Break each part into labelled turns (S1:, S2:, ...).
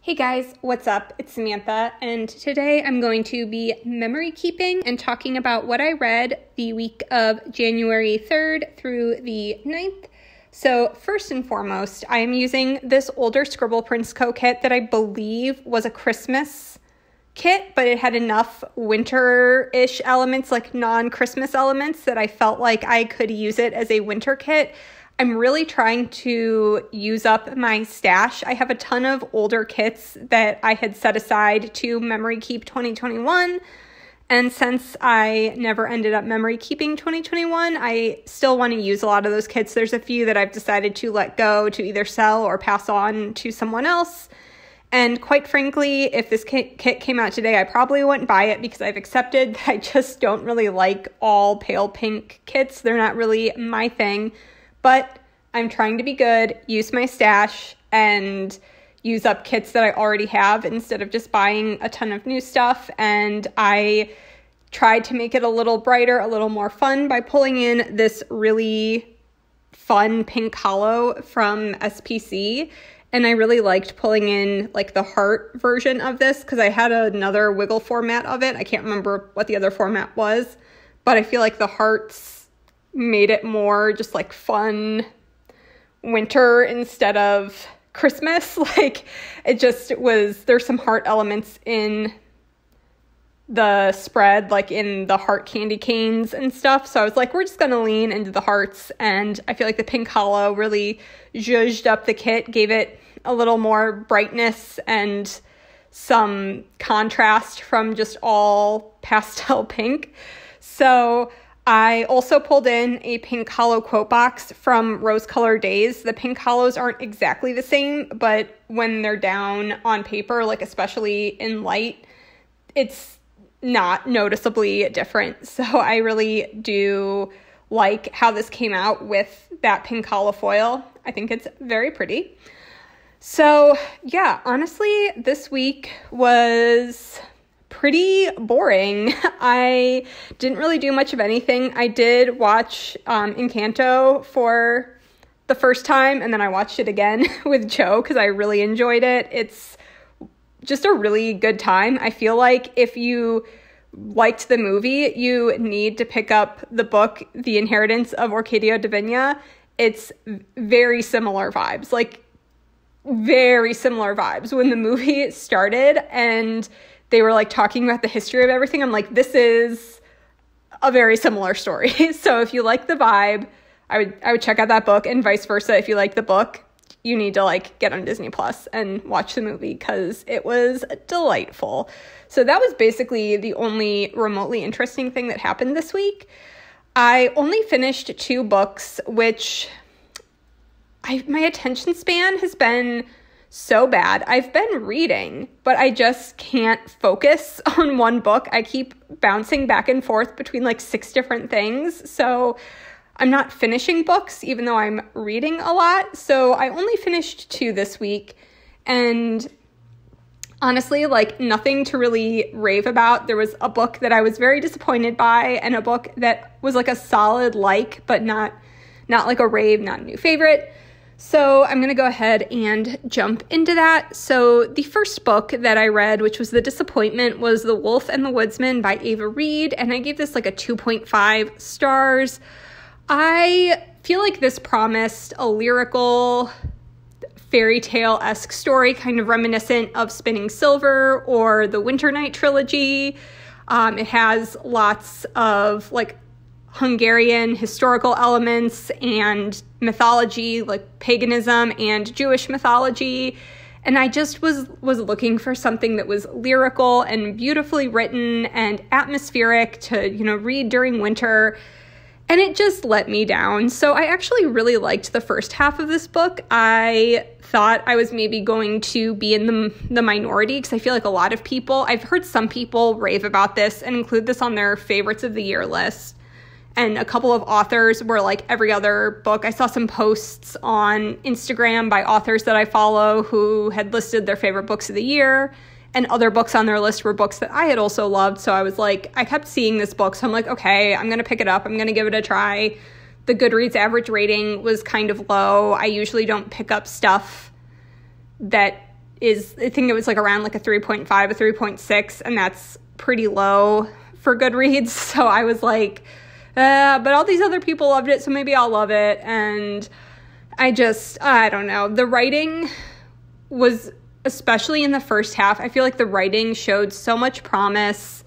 S1: Hey guys, what's up? It's Samantha, and today I'm going to be memory keeping and talking about what I read the week of January 3rd through the 9th. So first and foremost, I am using this older Scribble Prince Co. kit that I believe was a Christmas kit, but it had enough winter-ish elements, like non-Christmas elements, that I felt like I could use it as a winter kit. I'm really trying to use up my stash. I have a ton of older kits that I had set aside to memory keep 2021. And since I never ended up memory keeping 2021, I still want to use a lot of those kits. There's a few that I've decided to let go to either sell or pass on to someone else. And quite frankly, if this kit came out today, I probably wouldn't buy it because I've accepted that I just don't really like all pale pink kits. They're not really my thing. But I'm trying to be good, use my stash, and use up kits that I already have instead of just buying a ton of new stuff. And I tried to make it a little brighter, a little more fun by pulling in this really fun pink hollow from SPC. And I really liked pulling in like the heart version of this because I had another wiggle format of it. I can't remember what the other format was, but I feel like the hearts made it more just like fun winter instead of Christmas. Like it just was, there's some heart elements in the spread, like in the heart candy canes and stuff. So I was like, we're just going to lean into the hearts. And I feel like the pink hollow really zhuzhed up the kit, gave it a little more brightness and some contrast from just all pastel pink. So I also pulled in a pink hollow quote box from Rose Color Days. The pink hollows aren't exactly the same, but when they're down on paper, like especially in light, it's not noticeably different. So I really do like how this came out with that pink hollow foil. I think it's very pretty. So yeah, honestly, this week was pretty boring. I didn't really do much of anything. I did watch Encanto for the first time, and then I watched it again with Joe because I really enjoyed it. It's just a really good time. I feel like if you liked the movie, you need to pick up the book, The Inheritance of Orquídea Divina. It's very similar vibes, like very similar vibes. When the movie started and they were like talking about the history of everything, I'm like, this is a very similar story. So if you like the vibe, I would check out that book, and vice versa. If you like the book, you need to like get on Disney Plus and watch the movie because it was delightful. So that was basically the only remotely interesting thing that happened this week. I only finished 2 books, which my attention span has been so bad. I've been reading, but I just can't focus on one book. I keep bouncing back and forth between like 6 different things. So I'm not finishing books, even though I'm reading a lot. So I only finished 2 this week. And honestly, like nothing to really rave about. There was a book that I was very disappointed by and a book that was like a solid like, but not like a rave, not a new favorite. So I'm going to go ahead and jump into that. So the first book that I read, which was The Disappointment, was The Wolf and the Woodsman by Reid, and I gave this like a 2.5 stars. I feel like this promised a lyrical fairy tale-esque story, kind of reminiscent of Spinning Silver or the Winter Night trilogy. It has lots of like Hungarian historical elements and mythology, like paganism and Jewish mythology. And I just was looking for something that was lyrical and beautifully written and atmospheric to, read during winter. And it just let me down. So I actually really liked the first half of this book. I thought I was maybe going to be in the minority because I feel like a lot of people, I've heard some people rave about this and include this on their favorites of the year list. And a couple of authors were like every other book. I saw some posts on Instagram by authors that I follow who had listed their favorite books of the year. And other books on their list were books that I had also loved. So I was like, I kept seeing this book. So I'm like, okay, I'm going to pick it up. I'm going to give it a try. The Goodreads average rating was kind of low. I usually don't pick up stuff that I think it was like around like a 3.5, a 3.6, and that's pretty low for Goodreads. So I was like, but all these other people loved it, so maybe I'll love it. And I don't know. The writing was, especially in the first half, I feel like the writing showed so much promise,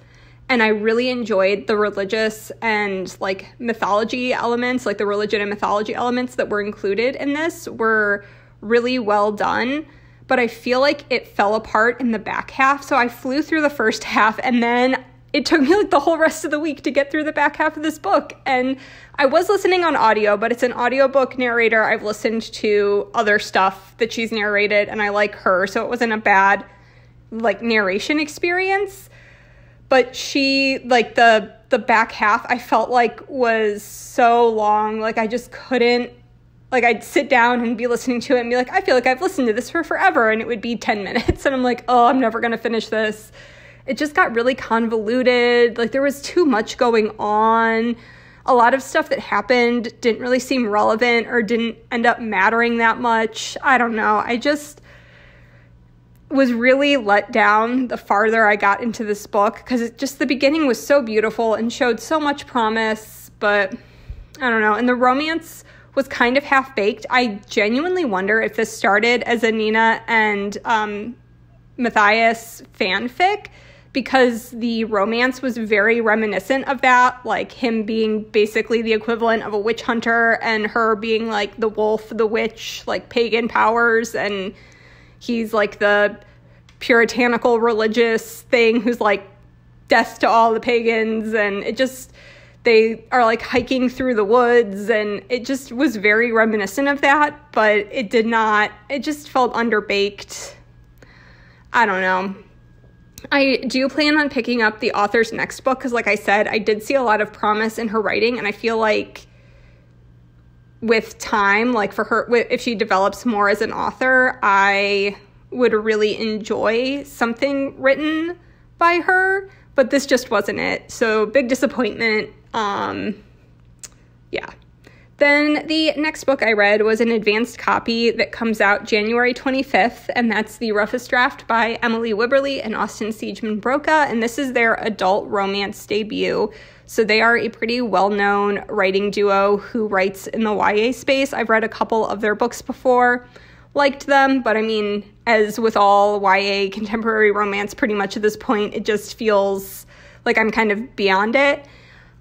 S1: and I really enjoyed the religious and like mythology elements, like the religion and mythology elements that were included in this were really well done. But I feel like it fell apart in the back half. So I flew through the first half, and then it took me like the whole rest of the week to get through the back half of this book. And I was listening on audio, but it's an audiobook narrator. I've listened to other stuff that she's narrated, and I like her, so it wasn't a bad like narration experience. But she, like the back half, I felt like was so long. Like I just couldn't, like I'd sit down and be listening to it and be like, I feel like I've listened to this for forever, and it would be 10 minutes. And I'm like, oh, I'm never going to finish this. It just got really convoluted. Like there was too much going on. A lot of stuff that happened didn't really seem relevant or didn't end up mattering that much. I don't know. I just was really let down the farther I got into this book, because the beginning was so beautiful and showed so much promise, but I don't know. And the romance was kind of half-baked. I genuinely wonder if this started as a Nina and Matthias fanfic, because the romance was very reminiscent of that, like him being basically the equivalent of a witch hunter and her being like the wolf, the witch, like pagan powers, and he's like the puritanical religious thing who's like death to all the pagans, and they are like hiking through the woods, and it just was very reminiscent of that, but it just felt underbaked. I don't know. I do plan on picking up the author's next book, because like I said, I did see a lot of promise in her writing, and I feel like with time, like for her, if she develops more as an author, I would really enjoy something written by her, but this just wasn't it. So big disappointment. Yeah. Then the next book I read was an advanced copy that comes out January 25th, and that's The Roughest Draft by Emily Wibberly and Austin Siegemund-Broka, and this is their adult romance debut. So they are a pretty well-known writing duo who writes in the YA space. I've read a couple of their books before, liked them, but I mean, as with all YA contemporary romance, pretty much at this point, it just feels like I'm kind of beyond it.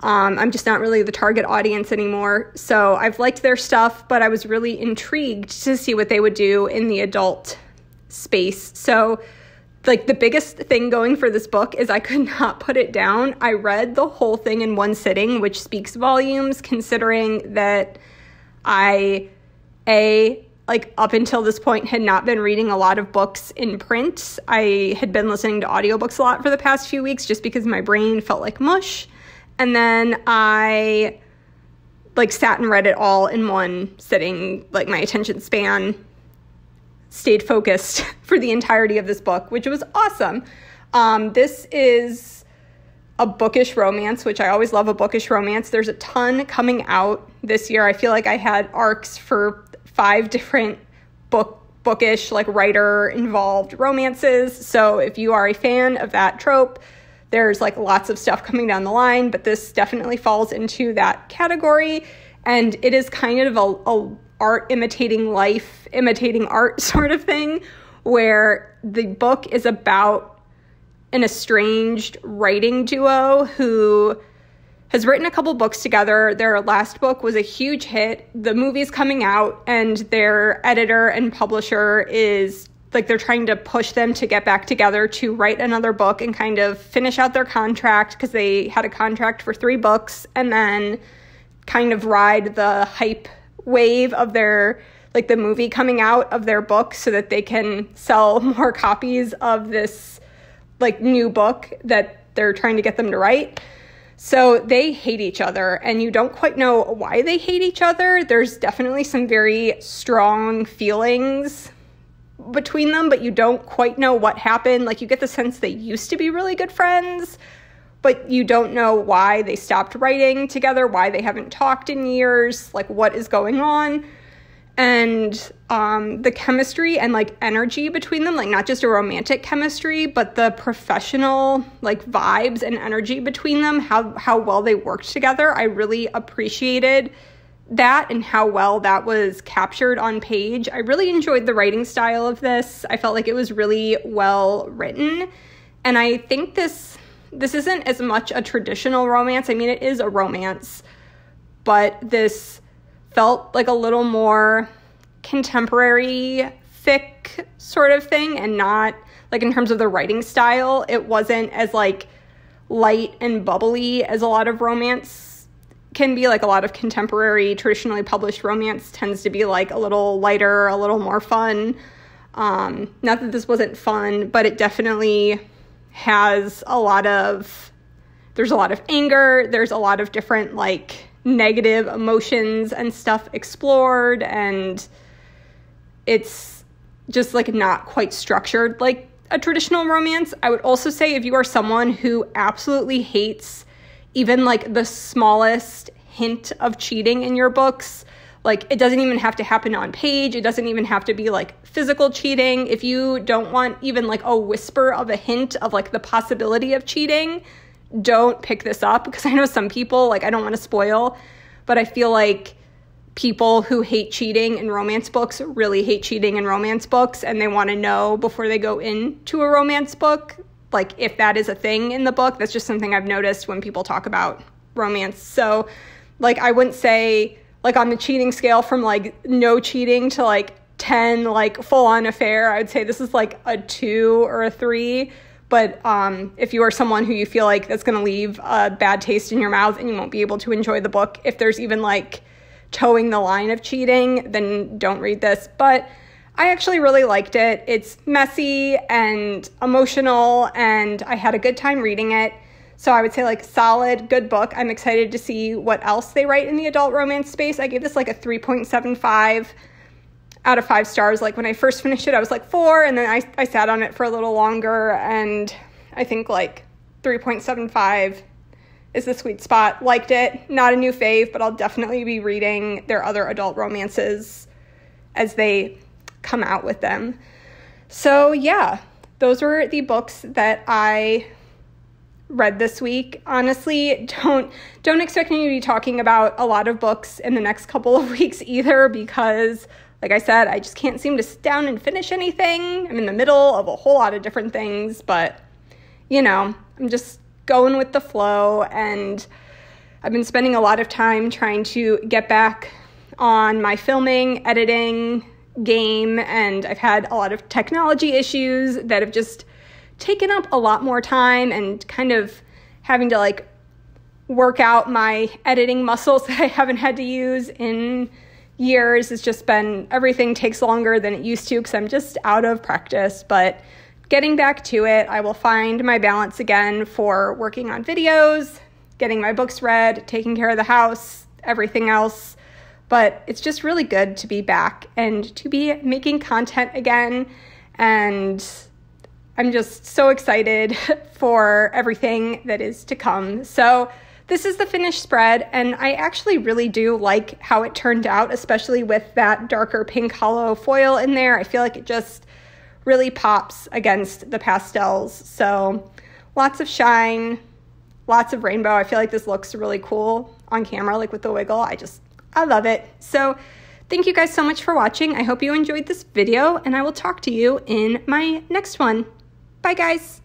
S1: I'm just not really the target audience anymore. So I've liked their stuff, but I was really intrigued to see what they would do in the adult space. So like the biggest thing going for this book is I could not put it down. I read the whole thing in one sitting, which speaks volumes considering that like up until this point had not been reading a lot of books in print. I had been listening to audiobooks a lot for the past few weeks just because my brain felt like mush. And then I like sat and read it all in one sitting. Like my attention span stayed focused for the entirety of this book, which was awesome. This is a bookish romance, which I always love a bookish romance. There's a ton coming out this year. I feel like I had arcs for 5 different bookish, like writer-involved romances. So if you are a fan of that trope, there's like lots of stuff coming down the line, but this definitely falls into that category. And it is kind of a art imitating life, imitating art sort of thing, where the book is about an estranged writing duo who has written a couple books together. Their last book was a huge hit. The movie's coming out, and their editor and publisher is like, they're trying to push them to get back together to write another book and kind of finish out their contract, because they had a contract for 3 books, and then kind of ride the hype wave of their, like the movie coming out of their book so that they can sell more copies of this like new book that they're trying to get them to write. So they hate each other, and you don't quite know why they hate each other. There's definitely some very strong feelings between them, but you don't quite know what happened. Like you get the sense they used to be really good friends, but you don't know why they stopped writing together, why they haven't talked in years, like what is going on. and the chemistry and like energy between them, like not just a romantic chemistry, but the professional like vibes and energy between them, how well they worked together. I really appreciated that and how well that was captured on page. I really enjoyed the writing style of this. I felt like it was really well written. And I think this isn't as much a traditional romance. I mean, it is a romance, but this felt like a little more contemporary fic sort of thing, and not like in terms of the writing style, it wasn't as like light and bubbly as a lot of romance can be. Like a lot of contemporary traditionally published romance tends to be like a little lighter, a little more fun. Not that this wasn't fun, but it definitely has there's a lot of anger, there's a lot of different like negative emotions and stuff explored, and it's just like not quite structured like a traditional romance. I would also say if you are someone who absolutely hates even like the smallest hint of cheating in your books, like it doesn't even have to happen on page, it doesn't even have to be like physical cheating. If you don't want even like a whisper of a hint of like the possibility of cheating, don't pick this up, because I know some people, like I don't want to spoil, but I feel like people who hate cheating in romance books really hate cheating in romance books, and they want to know before they go into a romance book, like if that is a thing in the book. That's just something I've noticed when people talk about romance. So like I wouldn't say like on the cheating scale from like no cheating to like 10 like full-on affair, I would say this is like a 2 or a 3. But if you are someone who you feel like that's going to leave a bad taste in your mouth and you won't be able to enjoy the book if there's even like towing the line of cheating, then don't read this. But I actually really liked it. It's messy and emotional, and I had a good time reading it. So I would say like solid, good book. I'm excited to see what else they write in the adult romance space. I gave this like a 3.75 out of 5 stars. Like when I first finished it, I was like 4, and then I sat on it for a little longer, and I think like 3.75 is the sweet spot. Liked it. Not a new fave, but I'll definitely be reading their other adult romances as they come out with them. So yeah, those were the books that I read this week. Honestly, don't expect me to be talking about a lot of books in the next couple of weeks either, because like I said, I just can't seem to sit down and finish anything. I'm in the middle of a whole lot of different things, but you know, I'm just going with the flow, and I've been spending a lot of time trying to get back on my filming, editing game, and I've had a lot of technology issues that have just taken up a lot more time, and kind of having to like work out my editing muscles that I haven't had to use in years. It's just been, everything takes longer than it used to because I'm just out of practice, but getting back to it, I will find my balance again for working on videos, getting my books read, taking care of the house, everything else. But it's just really good to be back and to be making content again, and I'm just so excited for everything that is to come. So this is the finished spread, and I actually really do like how it turned out, especially with that darker pink hollow foil in there. I feel like it just really pops against the pastels. So lots of shine, lots of rainbow. I feel like this looks really cool on camera, like with the wiggle. I love it. So thank you guys so much for watching. I hope you enjoyed this video, and I will talk to you in my next one. Bye, guys.